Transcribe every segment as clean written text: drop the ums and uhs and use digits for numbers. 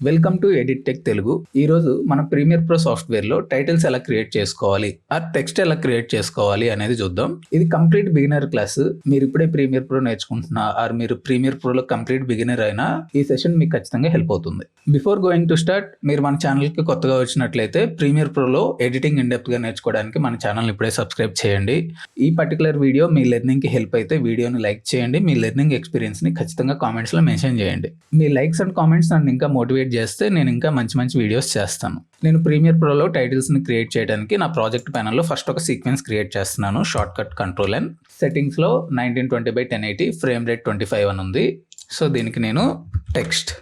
Welcome to edit tech Telugu. ఈరోజు మనం Premiere Pro సాఫ్ట్వేర్లో టైటిల్స్ ఎలా క్రియేట్ చేసుకోవాలి, ఆ టెక్స్ట్ ఎలా క్రియేట్ చేసుకోవాలి అనేది చూద్దాం. ఇది కంప్లీట్ బిగినర్ క్లాస్. మీరు ఇప్పుడే ప్రీమియర్ ప్రో నేర్చుకుంటున్నా ఆర్ మీరు ప్రీమియర్ ప్రోలో కంప్లీట్ బిగినర్ అయినా ఈ సెషన్ మీకు ఖచ్చితంగా హెల్ప్ అవుతుంది. బిఫోర్ గోయింగ్ టు స్టార్ట్, మీరు మన ఛానల్కి కొత్తగా వచ్చినట్లయితే ప్రీమియర్ ప్రోలో ఎడిటింగ్ ఇన్ డెప్త్గా నేర్చుకోవడానికి మన ఛానల్ ఇప్పుడే సబ్స్క్రైబ్ చేయండి. ఈ పర్టికులర్ వీడియో మీ లెర్నింగ్కి హెల్ప్ అయితే వీడియోని లైక్ చేయండి. మీ లెర్నింగ్ ఎక్స్పీరియన్స్ని ఖచ్చితంగా కామెంట్స్లో మెన్షన్ చేయండి. మీ లైక్స్ అండ్ కామెంట్స్ నన్ను ఇంకా మోటివేట్ చేస్తే నేను ఇంకా మంచి వీడియోస్ చేస్తాను. నేను ప్రీమియర్ ప్రోలో టైటిల్స్ని క్రియేట్ చేయడానికి నా ప్రాజెక్ట్ ప్యానల్లో ఫస్ట్ ఒక సీక్వెన్స్ క్రియేట్ చేస్తున్నాను. Shortcut control. సెట్టింగ్స్లో 1920x1080 ఫ్రేమ్ రేట్ 25 అని ఉంది. సో దీనికి నేను టెక్స్ట్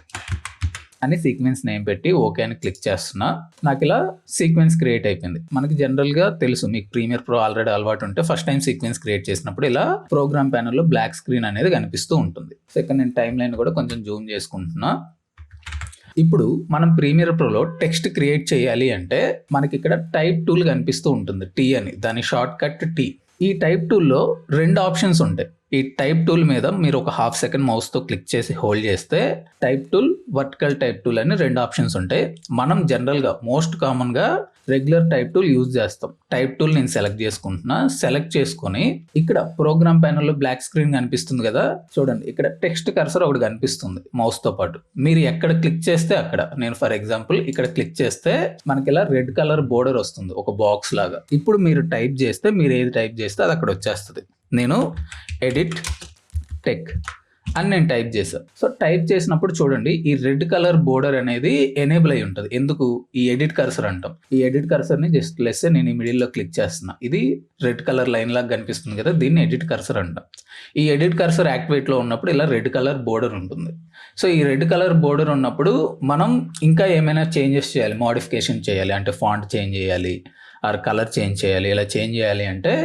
అని సీక్వెన్స్ నేమ్ పెట్టి ఓకే అని క్లిక్ చేస్తున్నా. నాకు ఇలా సీక్వెన్స్ క్రియేట్ అయిపోయింది. మనకి జనరల్గా తెలుసు, మీకు ప్రీమియర్ ప్రో ఆల్రెడీ అలవాటు ఉంటే ఫస్ట్ టైం సీక్వెన్స్ క్రియేట్ చేసినప్పుడు ఇలా ప్రోగ్రామ్ ప్యానల్లో బ్లాక్ స్క్రీన్ అనేది కనిపిస్తూ ఉంటుంది. సో ఇక్కడ నేను టైమ్ లైన్ కూడా కొంచెం జూమ్ చేసుకుంటున్నా. ఇప్పుడు మనం ప్రీమియర్ ప్రోలో టెక్స్ట్ క్రియేట్ చేయాలి అంటే మనకి ఇక్కడ టైప్ టూల్ కనిపిస్తూ ఉంటుంది, టీ అని, దాని షార్ట్ కట్ టీ. ఈ టైప్ టూల్లో 2 ఆప్షన్స్ ఉంటాయి. ఈ టైప్ టూల్ మీద మీరు ఒక ½ సెకండ్ మౌస్తో క్లిక్ చేసి హోల్డ్ చేస్తే type tool, vertical type tool అని 2 ఆప్షన్స్ ఉంటాయి. మనం జనరల్గా మోస్ట్ కామన్గా రెగ్యులర్ టైప్ టూల్ యూజ్ చేస్తాం. టైప్ టూల్ నేను సెలెక్ట్ చేసుకుంటున్నా. సెలెక్ట్ చేసుకొని ఇక్కడ ప్రోగ్రామ్ ప్యానల్లో బ్లాక్ స్క్రీన్ కనిపిస్తుంది కదా, చూడండి ఇక్కడ టెక్స్ట్ కర్సర్ ఒకటి కనిపిస్తుంది మౌస్తో పాటు. మీరు ఎక్కడ క్లిక్ చేస్తే అక్కడ, నేను ఫర్ ఎగ్జాంపుల్ ఇక్కడ క్లిక్ చేస్తే మనకి ఇలా రెడ్ కలర్ బోర్డర్ వస్తుంది, ఒక బాక్స్ లాగా. ఇప్పుడు మీరు టైప్ చేస్తే, మీరు ఏది టైప్ చేస్తే అది అక్కడ వచ్చేస్తుంది. నేను ఎడిట్ టెక్ అని నేను టైప్ చేశాను. సో టైప్ చేసినప్పుడు చూడండి ఈ రెడ్ కలర్ బోర్డర్ అనేది ఎనేబుల్ అయి ఉంటుంది. ఎందుకు? ఈ ఎడిట్ కర్సర్ అంటాం. ఈ ఎడిట్ కర్సర్ని జస్ట్ లెస్ నేను ఈ మిడిల్లో క్లిక్ చేస్తున్నా. ఇది రెడ్ కలర్ లైన్ లాగా కనిపిస్తుంది కదా, దీన్ని ఎడిట్ కర్సర్ అంటాం. ఈ ఎడిట్ కర్సర్ యాక్టివేట్లో ఉన్నప్పుడు ఇలా రెడ్ కలర్ బోర్డర్ ఉంటుంది. సో ఈ రెడ్ కలర్ బోర్డర్ ఉన్నప్పుడు మనం ఇంకా ఏమైనా చేంజెస్ చేయాలి, మోడిఫికేషన్ చేయాలి అంటే ఫాంట్ చేంజ్ చేయాలి ఆర్ కలర్ చేంజ్ చేయాలి. ఇలా చేంజ్ చేయాలి అంటే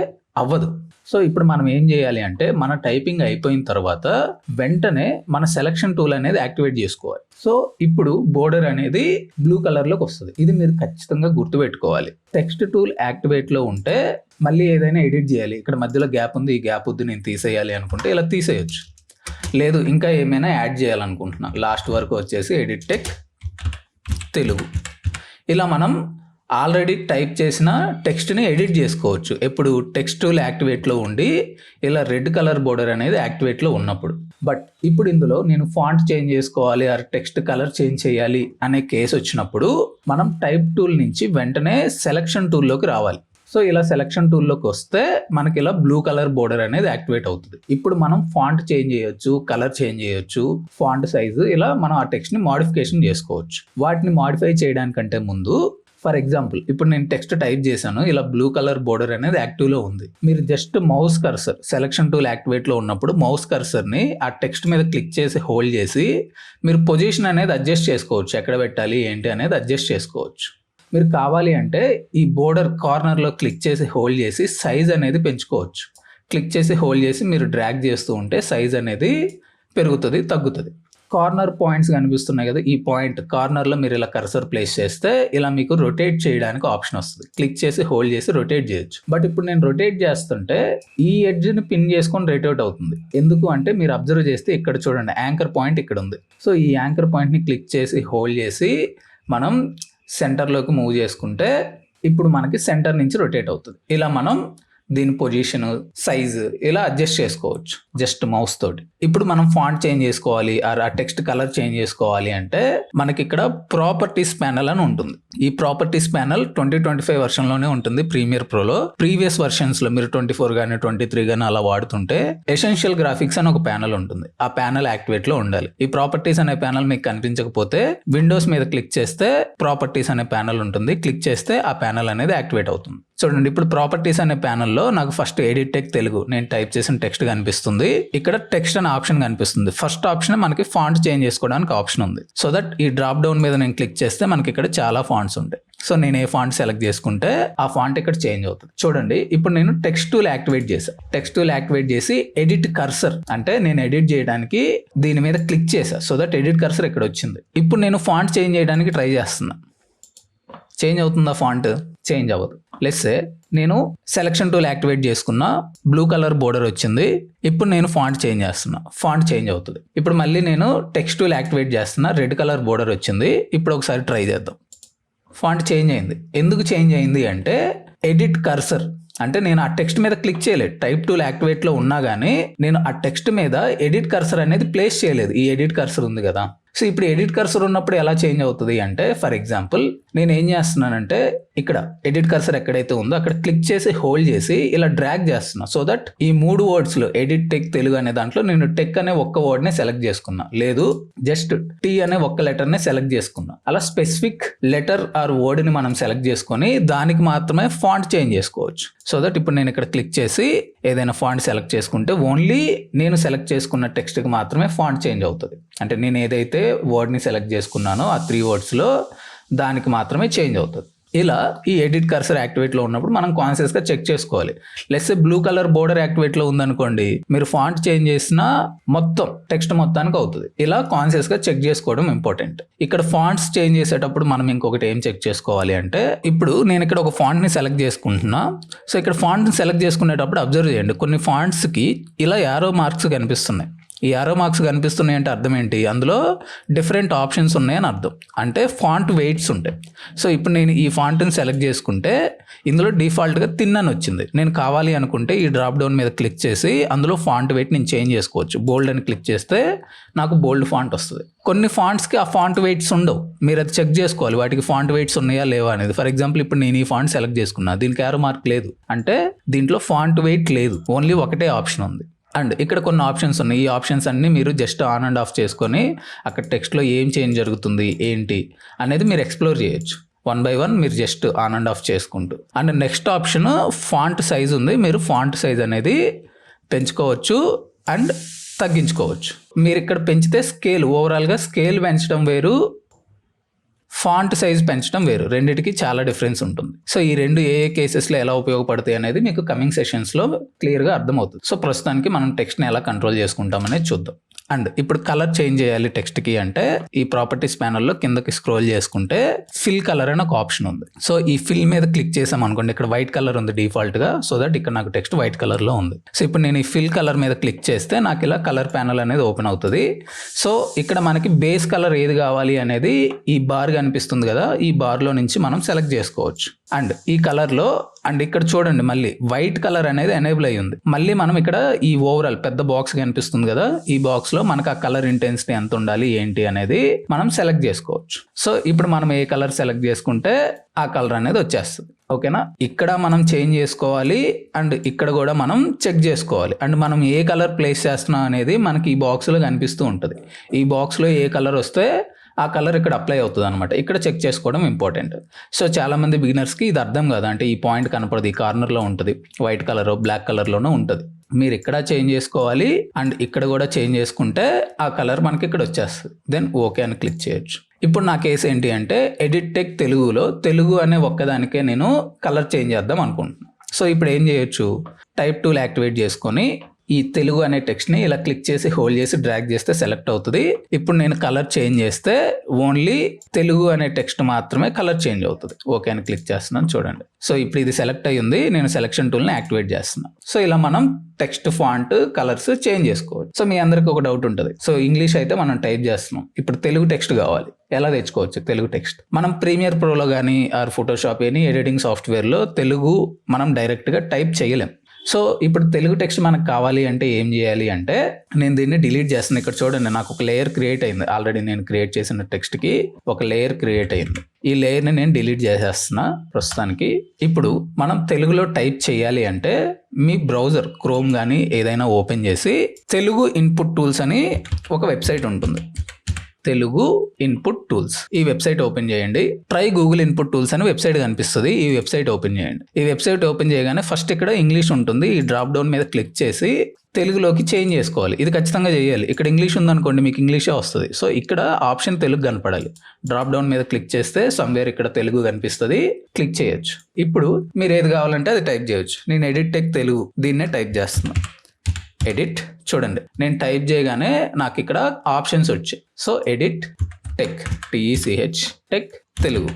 అవ్వదు. సో ఇప్పుడు మనం ఏం చేయాలి అంటే మన టైపింగ్ అయిపోయిన తర్వాత వెంటనే మన సెలక్షన్ టూల్ అనేది యాక్టివేట్ చేసుకోవాలి. సో ఇప్పుడు బోర్డర్ అనేది బ్లూ కలర్లోకి వస్తుంది. ఇది మీరు ఖచ్చితంగా గుర్తుపెట్టుకోవాలి. టెక్స్ట్ టూల్ యాక్టివేట్లో ఉంటే మళ్ళీ ఏదైనా ఎడిట్ చేయాలి, ఇక్కడ మధ్యలో గ్యాప్ ఉంది, ఈ గ్యాప్ వద్దు నేను తీసేయాలి అనుకుంటే ఇలా తీసేయచ్చు. లేదు ఇంకా ఏమైనా యాడ్ చేయాలనుకుంటున్నా, లాస్ట్ వరకు వచ్చేసి ఎడిట్ టెక్ తెలుగు. ఇలా మనం ఆల్రెడీ టైప్ చేసిన టెక్స్ట్ని ఎడిట్ చేసుకోవచ్చు. ఎప్పుడు? టెక్స్ట్ టూల్ యాక్టివేట్లో ఉండి ఇలా రెడ్ కలర్ బోర్డర్ అనేది యాక్టివేట్లో ఉన్నప్పుడు. బట్ ఇప్పుడు ఇందులో నేను ఫాంట్ చేంజ్ చేసుకోవాలి ఆర్ టెక్స్ట్ కలర్ చేంజ్ చేయాలి అనే కేసు వచ్చినప్పుడు మనం టైప్ టూల్ నుంచి వెంటనే సెలక్షన్ టూల్లోకి రావాలి. సో ఇలా సెలక్షన్ టూల్లోకి వస్తే మనకి ఇలా బ్లూ కలర్ బోర్డర్ అనేది యాక్టివేట్ అవుతుంది. ఇప్పుడు మనం ఫాంట్ చేంజ్ చేయొచ్చు, కలర్ చేంజ్ చేయొచ్చు, ఫాంట్ సైజు, ఇలా మనం ఆ టెక్స్ట్ని మోడిఫికేషన్ చేసుకోవచ్చు. వాటిని మోడిఫై చేయడానికంటే ముందు, ఫర్ ఎగ్జాంపుల్ ఇప్పుడు నేను టెక్స్ట్ టైప్ చేశాను, ఇలా బ్లూ కలర్ బోర్డర్ అనేది యాక్టివ్లో ఉంది. మీరు just mouse cursor, selection tool యాక్టివేట్లో ఉన్నప్పుడు మౌస్ కర్సర్ని ఆ టెక్స్ట్ మీద క్లిక్ చేసి హోల్డ్ చేసి మీరు పొజిషన్ అనేది అడ్జస్ట్ చేసుకోవచ్చు. ఎక్కడ పెట్టాలి ఏంటి అనేది అడ్జస్ట్ చేసుకోవచ్చు. మీరు కావాలి అంటే ఈ బోర్డర్ కార్నర్లో క్లిక్ చేసి హోల్డ్ చేసి సైజ్ అనేది పెంచుకోవచ్చు. క్లిక్ చేసి హోల్డ్ చేసి మీరు డ్రాగ్ చేస్తూ ఉంటే సైజ్ అనేది పెరుగుతుంది, తగ్గుతుంది. కార్నర్ పాయింట్స్ కనిపిస్తున్నాయి కదా, ఈ పాయింట్ కార్నర్లో మీరు ఇలా కర్సర్ ప్లేస్ చేస్తే ఇలా మీకు రొటేట్ చేయడానికి ఆప్షన్ వస్తుంది. క్లిక్ చేసి హోల్డ్ చేసి రొటేట్ చేయొచ్చు. బట్ ఇప్పుడు నేను రొటేట్ చేస్తుంటే ఈ ఎడ్జ్ని పిన్ చేసుకొని రొటేట్ అవుతుంది. ఎందుకు అంటే మీరు అబ్జర్వ్ చేస్తే ఇక్కడ చూడండి యాంకర్ పాయింట్ ఇక్కడ ఉంది. సో ఈ యాంకర్ పాయింట్ని క్లిక్ చేసి హోల్డ్ చేసి మనం సెంటర్లోకి మూవ్ చేసుకుంటే ఇప్పుడు మనకి సెంటర్ నుంచి రొటేట్ అవుతుంది. ఇలా మనం దీని పొజిషన్, సైజు ఇలా అడ్జస్ట్ చేసుకోవచ్చు జస్ట్ మౌస్ తోటి. ఇప్పుడు మనం ఫాంట్ చేంజ్ చేసుకోవాలి ఆర్ ఆ టెక్స్ట్ కలర్ చేంజ్ చేసుకోవాలి అంటే మనకి ఇక్కడ ప్రాపర్టీస్ ప్యానల్ అని ఉంటుంది. ఈ ప్రాపర్టీస్ ప్యానల్ 2025 వర్షన్లోనే ఉంటుంది ప్రీమియర్ ప్రోలో. ప్రీవియస్ వర్షన్స్లో మీరు 24 కానీ 23 కానీ అలా వాడుతుంటే ఎసెన్షియల్ గ్రాఫిక్స్ అని ఒక ప్యానల్ ఉంటుంది. ఆ ప్యానల్ యాక్టివేట్లో ఉండాలి. ఈ ప్రాపర్టీస్ అనే ప్యానల్ మీకు కనిపించకపోతే విండోస్ మీద క్లిక్ చేస్తే ప్రాపర్టీస్ అనే ప్యానల్ ఉంటుంది. క్లిక్ చేస్తే ఆ ప్యానల్ అనేది యాక్టివేట్ అవుతుంది. చూడండి ఇప్పుడు ప్రాపర్టీస్ అనే ప్యానల్లో నాకు ఫస్ట్ ఎడిట్ టెక్ తెలుగు నేను టైప్ చేసిన టెక్స్ట్ కనిపిస్తుంది. ఇక్కడ టెక్స్ట్ అనే ఆప్షన్ కనిపిస్తుంది. ఫస్ట్ ఆప్షన్ మనకి ఫాంట్ చేంజ్ చేసుకోవడానికి ఆప్షన్ ఉంది. సో దట్ ఈ డ్రాప్ డౌన్ మీద నేను క్లిక్ చేస్తే మనకి ఇక్కడ చాలా ఫాంట్స్ ఉంటాయి. సో నేను ఏ ఫాంట్ సెలెక్ట్ చేసుకుంటే ఆ ఫాంట్ ఇక్కడ చేంజ్ అవుతుంది. చూడండి ఇప్పుడు నేను టెక్స్ట్ టూల్ యాక్టివేట్ చేశాను. టెక్స్ట్ టూల్ యాక్టివేట్ చేసి ఎడిట్ కర్సర్ అంటే నేను ఎడిట్ చేయడానికి దీని మీద క్లిక్ చేశాను. సో దట్ ఎడిట్ కర్సర్ ఇక్కడ వచ్చింది. ఇప్పుడు నేను ఫాంట్ చేంజ్ చేయడానికి ట్రై చేస్తున్నా. చేంజ్ అవుతుందా ఫాంట్? చేంజ్ అవ్వదు. లెట్స్ సే నేను సెలక్షన్ టూల్ యాక్టివేట్ చేసుకున్నా, బ్లూ కలర్ బోర్డర్ వచ్చింది. ఇప్పుడు నేను ఫాంట్ చేంజ్ చేస్తున్నా, ఫాంట్ చేంజ్ అవుతుంది. ఇప్పుడు మళ్ళీ నేను టెక్స్ట్ టూల్ యాక్టివేట్ చేస్తున్నా, రెడ్ కలర్ బోర్డర్ వచ్చింది. ఇప్పుడు ఒకసారి ట్రై చేద్దాం. ఫాంట్ చేంజ్ అయింది. ఎందుకు చేంజ్ అయింది అంటే ఎడిట్ కర్సర్, అంటే నేను ఆ టెక్స్ట్ మీద క్లిక్ చేయలేదు. టైప్ టూల్ యాక్టివేట్లో ఉన్నా కానీ నేను ఆ టెక్స్ట్ మీద ఎడిట్ కర్సర్ అనేది ప్లేస్ చేయలేదు. ఈ ఎడిట్ కర్సర్ ఉంది కదా, సో ఇప్పుడు ఎడిట్ కర్సర్ ఉన్నప్పుడు ఎలా చేంజ్ అవుతుంది అంటే, ఫర్ ఎగ్జాంపుల్ నేను ఏం చేస్తున్నానంటే ఇక్కడ ఎడిట్ కర్సర్ ఎక్కడైతే ఉందో అక్కడ క్లిక్ చేసి హోల్డ్ చేసి ఇలా డ్రాగ్ చేస్తున్నా. సో దట్ ఈ 3 వర్డ్స్లో ఎడిట్ టెక్ తెలుగు అనే దాంట్లో నేను టెక్ అనే ఒక్క వర్డ్నే సెలెక్ట్ చేసుకున్నా, లేదు జస్ట్ టీ అనే ఒక్క లెటర్నే సెలెక్ట్ చేసుకున్నా. అలా స్పెసిఫిక్ లెటర్ ఆర్ వర్డ్ని మనం సెలెక్ట్ చేసుకొని దానికి మాత్రమే ఫాంట్ చేంజ్ చేసుకోవచ్చు. సో దట్ ఇప్పుడు నేను ఇక్కడ క్లిక్ చేసి ఏదైనా ఫాంట్ సెలెక్ట్ చేసుకుంటే ఓన్లీ నేను సెలెక్ట్ చేసుకున్న టెక్స్ట్కి మాత్రమే ఫాంట్ చేంజ్ అవుతుంది. అంటే నేను ఏదైతే వర్డ్ని సెలెక్ట్ చేసుకున్నానో ఆ 3 వర్డ్స్లో దానికి మాత్రమే చేంజ్ అవుతుంది. ఇలా ఈ ఎడిట్ కర్సర్ యాక్టివేట్లో ఉన్నప్పుడు మనం కాన్షియస్గా చెక్ చేసుకోవాలి. లెట్స్ బ్లూ కలర్ బోర్డర్ యాక్టివేట్లో ఉందనుకోండి, మీరు ఫాంట్ చేంజ్ చేసినా మొత్తం టెక్స్ట్ మొత్తానికి అవుతుంది. ఇలా కాన్షియస్గా చెక్ చేసుకోవడం ఇంపార్టెంట్. ఇక్కడ ఫాంట్స్ చేంజ్ చేసేటప్పుడు మనం ఇంకొకటి ఏం చెక్ చేసుకోవాలి అంటే, ఇప్పుడు నేను ఇక్కడ ఒక ఫాంట్ని సెలెక్ట్ చేసుకుంటున్నా. సో ఇక్కడ ఫాంట్ని సెలెక్ట్ చేసుకునేటప్పుడు అబ్జర్వ్ చేయండి, కొన్ని ఫాంట్స్కి ఇలా యారో మార్క్స్ కనిపిస్తున్నాయి. ఈ యారో మార్క్స్ కనిపిస్తున్నాయి అంటే అర్థం ఏంటి, అందులో డిఫరెంట్ ఆప్షన్స్ ఉన్నాయని అర్థం. అంటే ఫాంట్ వెయిట్స్ ఉంటాయి. సో ఇప్పుడు నేను ఈ ఫాంట్ని సెలెక్ట్ చేసుకుంటే ఇందులో డిఫాల్ట్గా థిన్ అని వచ్చింది. నేను కావాలి అనుకుంటే ఈ డ్రాప్ డౌన్ మీద క్లిక్ చేసి అందులో ఫాంట్ వెయిట్ నేను చేంజ్ చేసుకోవచ్చు. బోల్డ్ అని క్లిక్ చేస్తే నాకు బోల్డ్ ఫాంట్ వస్తుంది. కొన్ని ఫాంట్స్కి ఆ ఫాంట్ వెయిట్స్ ఉండవు, మీరు అది చెక్ చేసుకోవాలి వాటికి ఫాంట్ వెయిట్స్ ఉన్నాయా లేవా అనేది. ఫర్ ఎగ్జాంపుల్ ఇప్పుడు నేను ఈ ఫాంట్ సెలెక్ట్ చేసుకున్నా, దీనికి యారో మార్క్ లేదు అంటే దీంట్లో ఫాంట్ వెయిట్ లేదు, ఓన్లీ ఒకటే ఆప్షన్ ఉంది. అండ్ ఇక్కడ కొన్ని ఆప్షన్స్ ఉన్నాయి. ఈ ఆప్షన్స్ అన్నీ మీరు జస్ట్ ఆన్ అండ్ ఆఫ్ చేసుకొని అక్కడ టెక్స్ట్లో ఏం చేంజ్ జరుగుతుంది ఏంటి అనేది మీరు ఎక్స్ప్లోర్ చేయొచ్చు. 1 by 1 మీరు జస్ట్ ఆన్ అండ్ ఆఫ్ చేసుకుంటూ. And next option font size ఉంది. మీరు ఫాంట్ సైజ్ అనేది పెంచుకోవచ్చు అండ్ తగ్గించుకోవచ్చు. మీరు ఇక్కడ పెంచితే స్కేల్, ఓవరాల్గా స్కేల్ పెంచడం వేరు, ఫాంట్ సైజ్ పెంచడం వేరు, రెండిటికి చాలా డిఫరెన్స్ ఉంటుంది. సో ఈ రెండు ఏ కేసెస్లో ఎలా ఉపయోగపడతాయి అనేది మీకు కమింగ్ సెషన్స్లో క్లియర్గా అర్థమవుతుంది. సో ప్రస్తుతానికి మనం టెక్స్ట్ని ఎలా కంట్రోల్ చేసుకుంటాం అనేది చూద్దాం. అండ్ ఇప్పుడు కలర్ చేంజ్ చేయాలి టెక్స్ట్కి అంటే ఈ ప్రాపర్టీస్ ప్యానల్లో కిందకి స్క్రోల్ చేసుకుంటే ఫిల్ కలర్ అని ఒక ఆప్షన్ ఉంది. సో ఈ ఫిల్ మీద క్లిక్ చేసాం అనుకోండి, ఇక్కడ వైట్ కలర్ ఉంది డిఫాల్ట్గా, సో దట్ ఇక్కడ నాకు టెక్స్ట్ వైట్ కలర్లో ఉంది. సో ఇప్పుడు నేను ఈ ఫిల్ కలర్ మీద క్లిక్ చేస్తే నాకు ఇలా కలర్ ప్యానల్ అనేది ఓపెన్ అవుతుంది. సో ఇక్కడ మనకి బేస్ కలర్ ఏది కావాలి అనేది ఈ బార్ కనిపిస్తుంది కదా, ఈ బార్లో నుంచి మనం సెలెక్ట్ చేసుకోవచ్చు. అండ్ ఈ కలర్లో అండ్ ఇక్కడ చూడండి మళ్ళీ వైట్ కలర్ అనేది ఎనేబుల్ అయ్యి ఉంది. మళ్ళీ మనం ఇక్కడ ఈ ఓవరాల్ పెద్ద బాక్స్ కనిపిస్తుంది కదా, ఈ బాక్స్లో మనకు ఆ కలర్ ఇంటెన్సిటీ ఎంత ఉండాలి ఏంటి అనేది మనం సెలెక్ట్ చేసుకోవచ్చు. సో ఇప్పుడు మనం ఏ కలర్ సెలెక్ట్ చేసుకుంటే ఆ కలర్ అనేది వచ్చేస్తుంది. ఓకేనా, ఇక్కడ మనం చేంజ్ చేసుకోవాలి అండ్ ఇక్కడ కూడా మనం చెక్ చేసుకోవాలి. అండ్ మనం ఏ కలర్ ప్లేస్ చేస్తున్నాం అనేది మనకి ఈ బాక్స్లో కనిపిస్తూ ఉంటుంది. ఈ బాక్స్లో ఏ కలర్ వస్తే ఆ కలర్ ఇక్కడ అప్లై అవుతుంది అనమాట. ఇక్కడ చెక్ చేసుకోవడం ఇంపార్టెంట్. సో చాలామంది బిగినర్స్కి ఇది అర్థం కాదు, అంటే ఈ పాయింట్ కనపడదు, ఈ కార్నర్లో ఉంటుంది, వైట్ కలర్ బ్లాక్ కలర్లోనూ ఉంటుంది. మీరు ఇక్కడ చేంజ్ చేసుకోవాలి అండ్ ఇక్కడ కూడా చేంజ్ చేసుకుంటే ఆ కలర్ మనకి ఇక్కడ వచ్చేస్తుంది. దెన్ ఓకే అని క్లిక్ చేయొచ్చు. ఇప్పుడు నా కేసు ఏంటి అంటే ఎడిట్ టెక్ తెలుగులో తెలుగు అనే ఒక్కదానికే నేను కలర్ చేంజ్ చేద్దాం అనుకుంటున్నాను. సో ఇప్పుడు ఏం చేయొచ్చు, టైప్ టూల్ యాక్టివేట్ చేసుకొని ఈ తెలుగు అనే టెక్స్ట్ని ఇలా క్లిక్ చేసి హోల్డ్ చేసి డ్రాగ్ చేస్తే సెలెక్ట్ అవుతుంది. ఇప్పుడు నేను కలర్ చేంజ్ చేస్తే ఓన్లీ తెలుగు అనే టెక్స్ట్ మాత్రమే కలర్ చేంజ్ అవుతుంది. ఓకే అని క్లిక్ చేస్తున్నాను చూడండి. సో ఇప్పుడు ఇది సెలెక్ట్ అయ్యి ఉంది, నేను సెలెక్షన్ టూల్ని యాక్టివేట్ చేస్తున్నాను. సో ఇలా మనం టెక్స్ట్ ఫాంట్ కలర్స్ చేంజ్ చేసుకోవచ్చు. సో మీ అందరికి ఒక డౌట్ ఉంటుంది, సో ఇంగ్లీష్ అయితే మనం టైప్ చేస్తున్నాం, ఇప్పుడు తెలుగు టెక్స్ట్ కావాలి, ఎలా తెచ్చుకోవచ్చు తెలుగు టెక్స్ట్? మనం ప్రీమియర్ ప్రోలో కానీ ఆర్ ఫోటోషాప్ ఎనీ ఎడిటింగ్ సాఫ్ట్వేర్లో తెలుగు మనం డైరెక్ట్గా టైప్ చేయలేం. సో ఇప్పుడు తెలుగు టెక్స్ట్ మనకు కావాలి అంటే ఏం చేయాలి అంటే, నేను దీన్ని డిలీట్ చేస్తాను. ఇక్కడ చూడండి నాకు ఒక లేయర్ క్రియేట్ అయింది, ఆల్రెడీ నేను క్రియేట్ చేసిన టెక్స్ట్కి ఒక లేయర్ క్రియేట్ అయింది. ఈ లేయర్ని నేను డిలీట్ చేసేస్తున్నా ప్రస్తుతానికి. ఇప్పుడు మనం తెలుగులో టైప్ చేయాలి అంటే మీ బ్రౌజర్ క్రోమ్ కానీ ఏదైనా ఓపెన్ చేసి తెలుగు ఇన్పుట్ టూల్స్ అని ఒక వెబ్సైట్ ఉంటుంది, తెలుగు ఇన్పుట్ టూల్స్. ఈ వెబ్సైట్ ఓపెన్ చేయండి. ట్రై గూగుల్ ఇన్పుట్ టూల్స్ అని వెబ్సైట్ కనిపిస్తుంది, ఈ వెబ్సైట్ ఓపెన్ చేయండి. ఈ వెబ్సైట్ ఓపెన్ చేయగానే ఫస్ట్ ఇక్కడ ఇంగ్లీష్ ఉంటుంది, ఈ డ్రాప్ డౌన్ మీద క్లిక్ చేసి తెలుగులోకి చేంజ్ చేసుకోవాలి. ఇది ఖచ్చితంగా చేయాలి. ఇక్కడ ఇంగ్లీష్ ఉందనుకోండి మీకు ఇంగ్లీషే వస్తుంది. సో ఇక్కడ ఆప్షన్ తెలుగు కనపడాలి. డ్రాప్ డౌన్ మీద క్లిక్ చేస్తే సమ్వేర్ ఇక్కడ తెలుగు కనిపిస్తుంది, క్లిక్ చేయొచ్చు. ఇప్పుడు మీరు ఏది కావాలంటే అది టైప్ చేయొచ్చు. నేను ఎడిట్ టెక్ తెలుగు దీన్నే టైప్ చేస్తున్నాను. ఎడిట్ చూడండి, నేను టైప్ చేయగానే నాకు ఇక్కడ ఆప్షన్స్ వచ్చాయి. So edit tech TECH tech Telugu.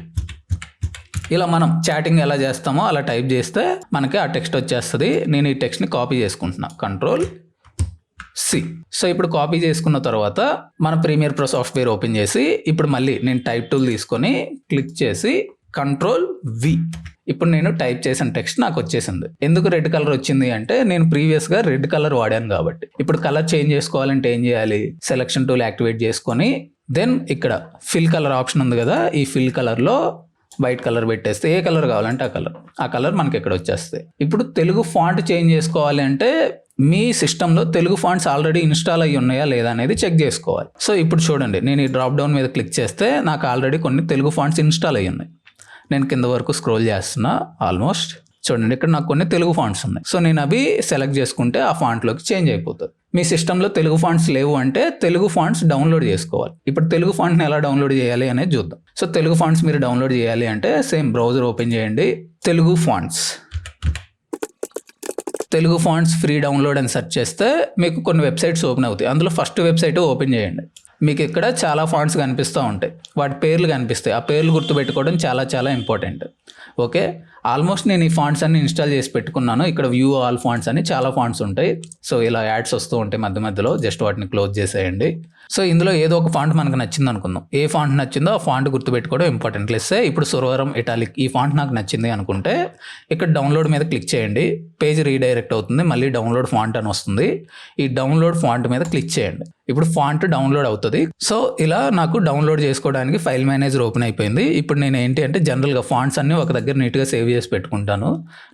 ఇలా మనం చాటింగ్ ఎలా చేస్తామో అలా టైప్ చేస్తే మనకి ఆ టెక్స్ట్ వచ్చేస్తుంది. నేను ఈ టెక్స్ట్ని కాపీ చేసుకుంటున్నా, Ctrl+C. సో ఇప్పుడు కాపీ చేసుకున్న తర్వాత మన ప్రీమియర్ ప్రో సాఫ్ట్వేర్ ఓపెన్ చేసి ఇప్పుడు మళ్ళీ నేను టైప్ టూల్ తీసుకొని క్లిక్ చేసి Ctrl+V. ఇప్పుడు నేను టైప్ చేసిన టెక్స్ట్ నాకు వచ్చేసింది. ఎందుకు రెడ్ కలర్ వచ్చింది అంటే నేను ప్రీవియస్గా రెడ్ కలర్ వాడాను కాబట్టి. ఇప్పుడు కలర్ చేంజ్ చేసుకోవాలంటే ఏం చేయాలి, సెలక్షన్ టూల్ యాక్టివేట్ చేసుకొని దెన్ ఇక్కడ ఫిల్ కలర్ ఆప్షన్ ఉంది కదా, ఈ ఫిల్ కలర్లో వైట్ కలర్ పెట్టేస్తే ఏ కలర్ కావాలంటే ఆ కలర్ మనకి ఇక్కడ వచ్చేస్తాయి. ఇప్పుడు తెలుగు ఫాంట్ చేంజ్ చేసుకోవాలి అంటే మీ సిస్టంలో తెలుగు ఫాంట్స్ ఆల్రెడీ ఇన్స్టాల్ అయ్యి ఉన్నాయా లేదా అనేది చెక్ చేసుకోవాలి. సో ఇప్పుడు చూడండి, నేను ఈ డ్రాప్ డౌన్ మీద క్లిక్ చేస్తే నాకు ఆల్రెడీ కొన్ని తెలుగు ఫాంట్స్ ఇన్స్టాల్ అయ్యి ఉన్నాయి. నేను కింద వరకు స్క్రోల్ చేస్తున్నా, ఆల్మోస్ట్ చూడండి ఇక్కడ నాకు కొన్ని తెలుగు ఫాంట్స్ ఉన్నాయి. సో నేను అవి సెలెక్ట్ చేసుకుంటే ఆ ఫాంట్లోకి చేంజ్ అయిపోతుంది. మీ సిస్టంలో తెలుగు ఫాంట్స్ లేవు అంటే తెలుగు ఫాంట్స్ డౌన్లోడ్ చేసుకోవాలి. ఇప్పుడు తెలుగు ఫాంట్ని ఎలా డౌన్లోడ్ చేయాలి అనేది చూద్దాం. సో తెలుగు ఫాంట్స్ మీరు డౌన్లోడ్ చేయాలి అంటే సేమ్ బ్రౌజర్ ఓపెన్ చేయండి, తెలుగు ఫాంట్స్ ఫ్రీ డౌన్లోడ్ అని సెర్చ్ చేస్తే మీకు కొన్ని వెబ్సైట్స్ ఓపెన్ అవుతాయి. అందులో ఫస్ట్ వెబ్సైట్ ఓపెన్ చేయండి. మీకు ఇక్కడ చాలా ఫాంట్స్ కనిపిస్తూ ఉంటాయి, వాటి పేర్లు కనిపిస్తాయి. ఆ పేర్లు గుర్తుపెట్టుకోవడం చాలా ఇంపార్టెంట్. ఓకే, ఆల్మోస్ట్ నేను ఈ ఫాంట్స్ అన్ని ఇన్స్టాల్ చేసి పెట్టుకున్నాను. ఇక్కడ వ్యూ ఆల్ ఫాంట్స్ అని చాలా ఫాంట్స్ ఉంటాయి. సో ఇలా యాడ్స్ వస్తూ ఉంటాయి మధ్యలో, జస్ట్ వాటిని క్లోజ్ చేసేయండి. సో ఇందులో ఏదో ఒక ఫాంట్ మనకు నచ్చింది అనుకుందాం. ఏ ఫాంట్ నచ్చిందో ఆ ఫాంట్ గుర్తుపెట్టుకోవడం ఇంపార్టెంట్. లెస్సే ఇప్పుడు సురవరం ఇటాలిక్ ఈ ఫాంట్ నాకు నచ్చింది అనుకుంటే ఇక్కడ డౌన్లోడ్ మీద క్లిక్ చేయండి, పేజ్ రీడైరెక్ట్ అవుతుంది, మళ్ళీ డౌన్లోడ్ ఫాంట్ అని వస్తుంది. ఈ డౌన్లోడ్ ఫాంట్ మీద క్లిక్ చేయండి. ఇప్పుడు ఫాంట్ డౌన్లోడ్ అవుతుంది. సో ఇలా నాకు డౌన్లోడ్ చేసుకోవడానికి ఫైల్ మేనేజర్ ఓపెన్ అయిపోయింది. ఇప్పుడు నేను ఏంటి అంటే జనరల్గా ఫాంట్స్ అన్ని ఒక దగ్గర నీట్గా సేవ్ చేసి పెట్టుకుంటాను.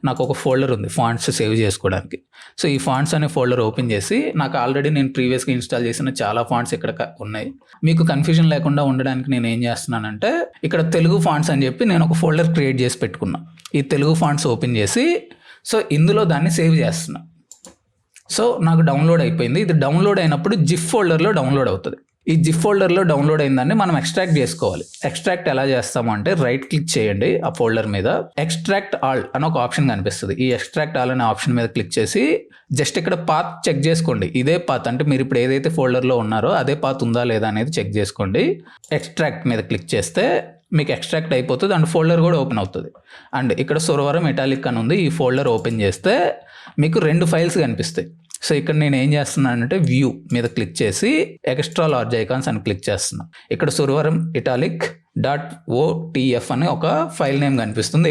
నాకు ఒక ఫోల్డర్ ఉంది ఫాంట్స్ సేవ్ చేసుకోవడానికి. సో ఈ ఫాంట్స్ అనే ఫోల్డర్ ఓపెన్ చేసి నాకు ఆల్రెడీ నేను ప్రీవియస్గా ఇన్స్టాల్ చేసిన చాలా ఫాంట్స్ ఇక్కడ ఉన్నాయి. మీకు కన్ఫ్యూజన్ లేకుండా ఉండడానికి నేను ఏం చేస్తున్నానంటే ఇక్కడ తెలుగు ఫాంట్స్ అని చెప్పి నేను ఒక ఫోల్డర్ క్రియేట్ చేసి పెట్టుకున్నా. ఈ తెలుగు ఫాంట్స్ ఓపెన్ చేసి సో ఇందులో దాన్ని సేవ్ చేస్తున్నా. సో నాకు డౌన్లోడ్ అయిపోయింది. ఇది డౌన్లోడ్ అయినప్పుడు జిఫ్ ఫోల్డర్లో డౌన్లోడ్ అవుతుంది. ఈ జిఫ్ ఫోల్డర్లో డౌన్లోడ్ అయిందాన్ని మనం ఎక్స్ట్రాక్ట్ చేసుకోవాలి. ఎక్స్ట్రాక్ట్ ఎలా చేస్తాము అంటే రైట్ క్లిక్ చేయండి ఆ ఫోల్డర్ మీద, ఎక్స్ట్రాక్ట్ ఆల్ అని ఒక ఆప్షన్ కనిపిస్తుంది. ఈ ఎక్స్ట్రాక్ట్ ఆల్ అనే ఆప్షన్ మీద క్లిక్ చేసి జస్ట్ ఇక్కడ పాత్ చెక్ చేసుకోండి. ఇదే పాత్ అంటే మీరు ఇప్పుడు ఏదైతే ఫోల్డర్లో ఉన్నారో అదే పాత్ ఉందా లేదా అనేది చెక్ చేసుకోండి. ఎక్స్ట్రాక్ట్ మీద క్లిక్ చేస్తే మీకు ఎక్స్ట్రాక్ట్ అయిపోతుంది అండ్ ఫోల్డర్ కూడా ఓపెన్ అవుతుంది. అండ్ ఇక్కడ సురవరం ఇటాలిక్ అని ఉంది. ఈ ఫోల్డర్ ఓపెన్ చేస్తే మీకు 2 ఫైల్స్ కనిపిస్తాయి. సో ఇక్కడ నేను ఏం చేస్తున్నానంటే వ్యూ మీద క్లిక్ చేసి ఎక్స్ట్రా లార్జ్ ఐకాన్స్ అని క్లిక్ చేస్తున్నా. ఇక్కడ సురవరం ఇటాలిక్ .otf అని ఒక ఫైల్ నేమ్ కనిపిస్తుంది.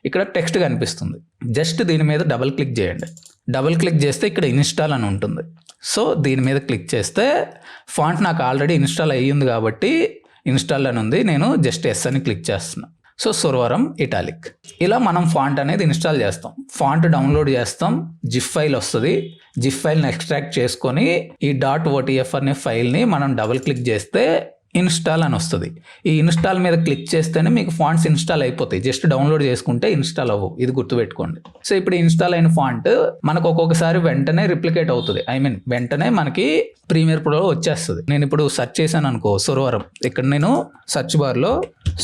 ఇక్కడ టెక్స్ట్ కనిపిస్తుంది. జస్ట్ దీని మీద డబుల్ క్లిక్ చేయండి. డబుల్ క్లిక్ చేస్తే ఇక్కడ ఇన్స్టాల్ అని ఉంటుంది. సో దీని మీద క్లిక్ చేస్తే ఫాంట్ నాకు ఆల్రెడీ ఇన్స్టాల్ అయ్యింది కాబట్టి ఇన్స్టాల్ అని ఉంది. నేను జస్ట్ ఎస్ అని క్లిక్ చేస్తున్నా. So Suravaram italic. ఇలా మనం ఫాంట్ అనేది ఇన్స్టాల్ చేస్తాం, ఫాంట్ డౌన్లోడ్ చేస్తాం, జిఫ్ ఫైల్ వస్తుంది. జిఫ్ ఫైల్ని ఎక్స్ట్రాక్ట్ చేసుకొని ఈ .otf అనే ఫైల్ని మనం డబుల్ క్లిక్ చేస్తే ఇన్స్టాల్ అని వస్తుంది. ఈ ఇన్స్టాల్ మీద క్లిక్ చేస్తేనే మీకు ఫాంట్స్ ఇన్స్టాల్ అయిపోతాయి. జస్ట్ డౌన్లోడ్ చేసుకుంటే ఇన్స్టాల్ అవ్వవు, ఇది గుర్తుపెట్టుకోండి. సో ఇప్పుడు ఇన్స్టాల్ అయిన ఫాంట్ మనకు ఒక్కొక్కసారి వెంటనే రిప్లికేట్ అవుతుంది. వెంటనే మనకి ప్రీమియర్ ప్రో వచ్చేస్తుంది. నేను ఇప్పుడు సెర్చ్ చేశాను అనుకో సురవరం, ఇక్కడ నేను సెర్చ్ బార్లో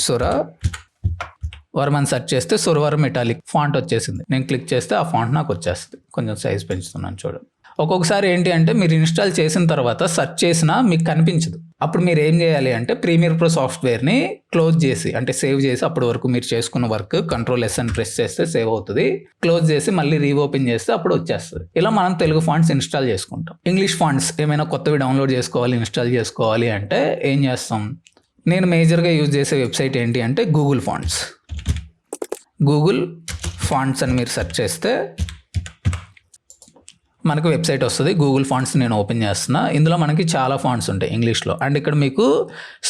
సురవరం అని సెర్చ్ చేస్తే సురవరం ఇటాలిక్ ఫాంట్ వచ్చేసింది. నేను క్లిక్ చేస్తే ఆ ఫాంట్ నాకు వచ్చేస్తుంది. కొంచెం సైజ్ పెంచుతున్నాను చూడండి. ఒక్కొక్కసారి ఏంటి అంటే మీరు ఇన్స్టాల్ చేసిన తర్వాత సెర్చ్ చేసినా మీకు కనిపించదు. అప్పుడు మీరు ఏం చేయాలి అంటే ప్రీమియర్ ప్రో సాఫ్ట్వేర్ని క్లోజ్ చేసి అంటే సేవ్ చేసి అప్పటి వరకు మీరు చేసుకున్న వర్క్ Ctrl+S అని ప్రెస్ చేస్తే సేవ్ అవుతుంది. క్లోజ్ చేసి మళ్ళీ రీఓపెన్ చేస్తే అప్పుడు వచ్చేస్తుంది. ఇలా మనం తెలుగు ఫాంట్స్ ఇన్స్టాల్ చేసుకుంటాం. ఇంగ్లీష్ ఫాంట్స్ ఏమైనా కొత్తవి డౌన్లోడ్ చేసుకోవాలి, ఇన్స్టాల్ చేసుకోవాలి అంటే ఏం చేస్తాం? నేను మేజర్గా యూజ్ చేసే వెబ్సైట్ ఏంటి అంటే గూగుల్ ఫాంట్స్ అని మీరు సెర్చ్ చేస్తే మనకు వెబ్సైట్ వస్తుంది. గూగుల్ ఫాంట్స్ నేను ఓపెన్ చేస్తున్నా. ఇందులో మనకి చాలా ఫాంట్స్ ఉంటాయి ఇంగ్లీష్లో. అండ్ ఇక్కడ మీకు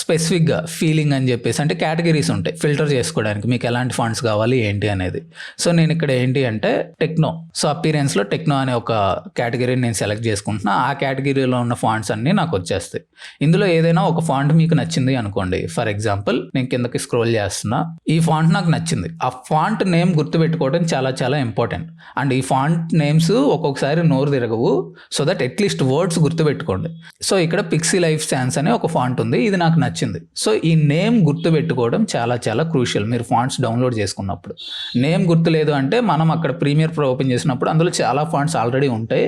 స్పెసిఫిక్గా ఫీలింగ్ అని చెప్పేసి అంటే కేటగిరీస్ ఉంటాయి ఫిల్టర్ చేసుకోవడానికి మీకు ఎలాంటి ఫాంట్స్ కావాలి ఏంటి అనేది. సో నేను ఇక్కడ ఏంటి అంటే టెక్నో, సో అపీరెన్స్లో టెక్నో అనే ఒక కేటగిరీని నేను సెలెక్ట్ చేసుకుంటున్నా. ఆ కేటగిరీలో ఉన్న ఫాంట్స్ అన్నీ నాకు వచ్చేస్తాయి. ఇందులో ఏదైనా ఒక ఫాంట్ మీకు నచ్చింది అనుకోండి. ఫర్ ఎగ్జాంపుల్ నేను కిందకి స్క్రోల్ చేస్తున్నా, ఈ ఫాంట్ నాకు నచ్చింది. ఆ ఫాంట్ నేమ్ గుర్తుపెట్టుకోవడం చాలా ఇంపార్టెంట్. అండ్ ఈ ఫాంట్ నేమ్స్ ఒక్కొక్కసారి నోరు తిరగవు. సో దట్ అట్లీస్ట్ వర్డ్స్ గుర్తుపెట్టుకోండి. సో ఇక్కడ పిక్సీ లైఫ్ సాన్స్ అనే ఒక ఫాంట్ ఉంది, ఇది నాకు నచ్చింది. సో ఈ నేమ్ గుర్తుపెట్టుకోవడం చాలా చాలా క్రూషియల్ మీరు ఫాంట్స్ డౌన్లోడ్ చేసుకున్నప్పుడు. నేమ్ గుర్తులేదు అంటే మనం అక్కడ ప్రీమియర్ ప్రో ఓపెన్ చేసినప్పుడు అందులో చాలా ఫాంట్స్ ఆల్రెడీ ఉంటాయి,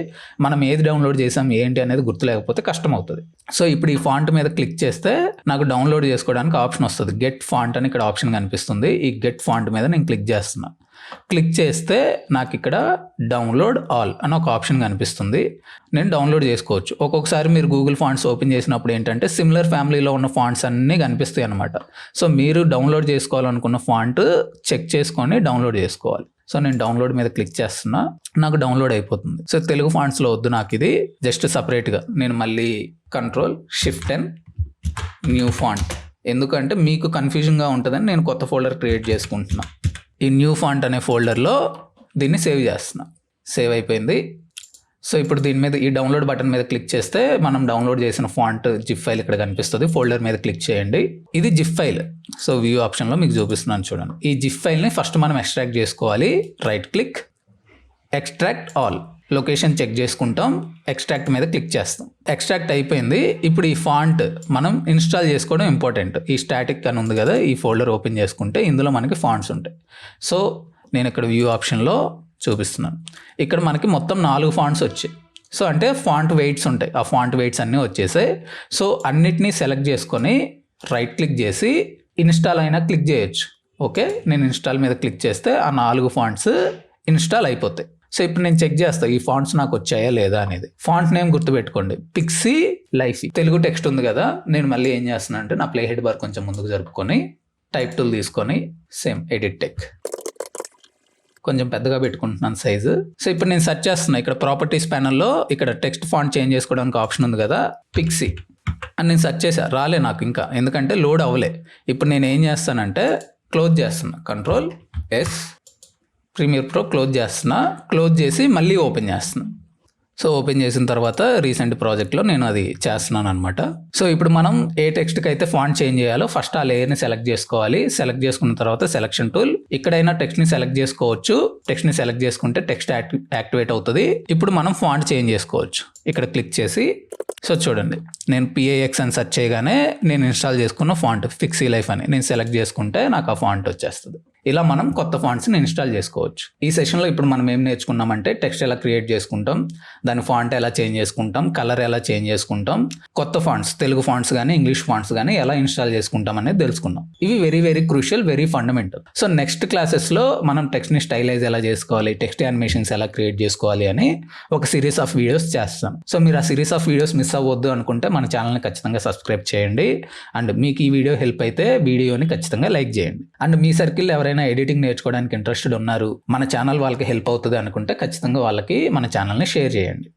మనం ఏది డౌన్లోడ్ చేసాం ఏంటి అనేది గుర్తు లేకపోతే కష్టం అవుతుంది. సో ఇప్పుడు ఈ ఫాంట్ మీద క్లిక్ చేస్తే నాకు డౌన్లోడ్ చేసుకోవడానికి ఆప్షన్ వస్తుంది. గెట్ ఫాంట్ అని ఇక్కడ ఆప్షన్ కనిపిస్తుంది. ఈ గెట్ ఫాంట్ మీద నేను క్లిక్ చేస్తున్నా. క్లిక్ చేస్తే నాకు ఇక్కడ డౌన్లోడ్ ఆల్ అని ఒక ఆప్షన్ కనిపిస్తుంది. నేను డౌన్లోడ్ చేసుకోవచ్చు. ఒక్కొక్కసారి మీరు గూగుల్ ఫాంట్స్ ఓపెన్ చేసినప్పుడు ఏంటంటే సిమిలర్ ఫ్యామిలీలో ఉన్న ఫాంట్స్ అన్నీ కనిపిస్తాయి అనమాట. సో మీరు డౌన్లోడ్ చేసుకోవాలనుకున్న ఫాంట్ చెక్ చేసుకొని డౌన్లోడ్ చేసుకోవాలి. సో నేను డౌన్లోడ్ మీద క్లిక్ చేస్తున్నా, నాకు డౌన్లోడ్ అయిపోతుంది. సో తెలుగు ఫాంట్స్లో వద్దు నాకు ఇది, జస్ట్ సపరేట్గా నేను మళ్ళీ Ctrl+Shift+N న్యూ ఫాంట్, ఎందుకంటే మీకు కన్ఫ్యూజన్గా ఉంటుందని నేను కొత్త ఫోల్డర్ క్రియేట్ చేసుకుంటున్నా. ఈ న్యూ ఫాంట్ అనే ఫోల్డర్లో దీన్ని సేవ్ చేస్తున్నా. సేవ్ అయిపోయింది. సో ఇప్పుడు దీని మీద ఈ డౌన్లోడ్ బటన్ మీద క్లిక్ చేస్తే మనం డౌన్లోడ్ చేసిన ఫాంట్ జిప్ ఫైల్ ఇక్కడ కనిపిస్తుంది. ఫోల్డర్ మీద క్లిక్ చేయండి. ఇది జిప్ ఫైల్. సో వ్యూ ఆప్షన్లో మీకు చూపిస్తున్నాను చూడండి. ఈ జిప్ ఫైల్ని ఫస్ట్ మనం ఎక్స్ట్రాక్ట్ చేసుకోవాలి. Right click, extract all, location check చేసుకుంటాం, ఎక్స్ట్రాక్ట్ మీద క్లిక్ చేస్తాం. ఎక్స్ట్రాక్ట్ అయిపోయింది. ఇప్పుడు ఈ ఫాంట్ మనం ఇన్స్టాల్ చేసుకోవడం ఇంపార్టెంట్. ఈ స్టాటిక్ అని ఉంది కదా, ఈ ఫోల్డర్ ఓపెన్ చేసుకుంటే ఇందులో మనకి ఫాంట్స్ ఉంటాయి. సో నేను ఇక్కడ వ్యూ ఆప్షన్లో చూపిస్తున్నాను. ఇక్కడ మనకి మొత్తం 4 ఫాంట్స్ వచ్చాయి. సో అంటే ఫాంట్ వెయిట్స్ ఉంటాయి, ఆ ఫాంట్ వెయిట్స్ అన్నీ వచ్చేసాయి. సో అన్నిటినీ సెలెక్ట్ చేసుకొని రైట్ క్లిక్ చేసి ఇన్స్టాల్ అయినా క్లిక్ చేయొచ్చు. ఓకే, నేను ఇన్స్టాల్ మీద క్లిక్ చేస్తే ఆ 4 ఫాంట్స్ ఇన్స్టాల్ అయిపోతాయి. సో ఇప్పుడు నేను చెక్ చేస్తాను ఈ ఫాంట్స్ నాకు వచ్చాయా లేదా అనేది. ఫాంట్ నేమ్ గుర్తుపెట్టుకోండి, పిక్సీ లైఫ్. తెలుగు టెక్స్ట్ ఉంది కదా, నేను మళ్ళీ ఏం చేస్తున్నాను అంటే నా ప్లే హెడ్ బార్ కొంచెం ముందుకు జరుపుకొని టైప్ టూల్ తీసుకొని సేమ్ ఎడిట్ టెక్ కొంచెం పెద్దగా పెట్టుకుంటున్నాను సైజు. సో ఇప్పుడు నేను సెర్చ్ చేస్తున్నా, ఇక్కడ ప్రాపర్టీస్ ప్యానల్లో ఇక్కడ టెక్స్ట్ ఫాంట్ చేంజ్ చేసుకోవడానికి ఆప్షన్ ఉంది కదా, పిక్సీ అని నేను సెర్చ్ చేసా, రాలే నాకు ఇంకా, ఎందుకంటే లోడ్ అవ్వలే. ఇప్పుడు నేను ఏం చేస్తానంటే క్లోజ్ చేస్తున్నా, Ctrl+S, ప్రీమియర్ ప్రో క్లోజ్ చేస్తున్నా. క్లోజ్ చేసి మళ్ళీ ఓపెన్ చేస్తున్నా. సో ఓపెన్ చేసిన తర్వాత రీసెంట్ ప్రాజెక్ట్లో నేను అది చేస్తున్నాను అనమాట. సో ఇప్పుడు మనం ఏ టెక్స్ట్కి అయితే ఫాంట్ చేంజ్ చేయాలో ఫస్ట్ ఆ లేయర్ని సెలెక్ట్ చేసుకోవాలి. సెలెక్ట్ చేసుకున్న తర్వాత సెలెక్షన్ టూల్, ఇక్కడైనా టెక్స్ట్ని సెలెక్ట్ చేసుకోవచ్చు. టెక్స్ట్ని సెలెక్ట్ చేసుకుంటే టెక్స్ట్ యాక్టివేట్ అవుతుంది. ఇప్పుడు మనం ఫాంట్ చేంజ్ చేసుకోవచ్చు. ఇక్కడ క్లిక్ చేసి, సో చూడండి నేను PIX అని సెర్చ్ చేయగానే నేను ఇన్స్టాల్ చేసుకున్న ఫాంట్ పిక్సీ లైఫ్ అని నేను సెలెక్ట్ చేసుకుంటే నాకు ఆ ఫాంట్ వచ్చేస్తుంది. ఇలా మనం కొత్త ఫాంట్స్ని ఇన్స్టాల్ చేసుకోవచ్చు. ఈ సెషన్లో ఇప్పుడు మనం ఏం నేర్చుకున్నామంటే టెక్స్ట్ ఎలా క్రియేట్ చేసుకుంటాం, దాని ఫాంట్ ఎలా చేంజ్ చేసుకుంటాం, కలర్ ఎలా చేంజ్ చేసుకుంటాం, కొత్త ఫాంట్స్ తెలుగు ఫాంట్స్ కానీ ఇంగ్లీష్ ఫాంట్స్ కానీ ఎలా ఇన్స్టాల్ చేసుకుంటాం అనేది తెలుసుకున్నాం. ఇవి very very crucial, very fundamental. So next క్లాసెస్లో మనం టెక్స్ట్ని స్టైలైజ్ ఎలా చేసుకోవాలి, టెక్స్ట్ యానిమేషన్స్ ఎలా క్రియేట్ చేసుకోవాలి అని ఒక సిరీస్ ఆఫ్ వీడియోస్ చేస్తాం. సో మీరు ఆ సిరీస్ ఆఫ్ వీడియోస్ మిస్ అవ్వద్దు అనుకుంటే మన ఛానల్ని ఖచ్చితంగా సబ్స్క్రైబ్ చేయండి. అండ్ మీకు ఈ వీడియో హెల్ప్ అయితే వీడియోని ఖచ్చితంగా లైక్ చేయండి. అండ్ మీ సర్కిల్ ఎవరైనా ఎడిటింగ్ నేర్చుకోవడానికి ఇంట్రెస్టెడ్ ఉన్నారు, మన ఛానల్ వాళ్ళకి హెల్ప్ అవుతుంది అనుకుంటే ఖచ్చితంగా వాళ్ళకి మన ఛానల్ని షేర్ చేయండి.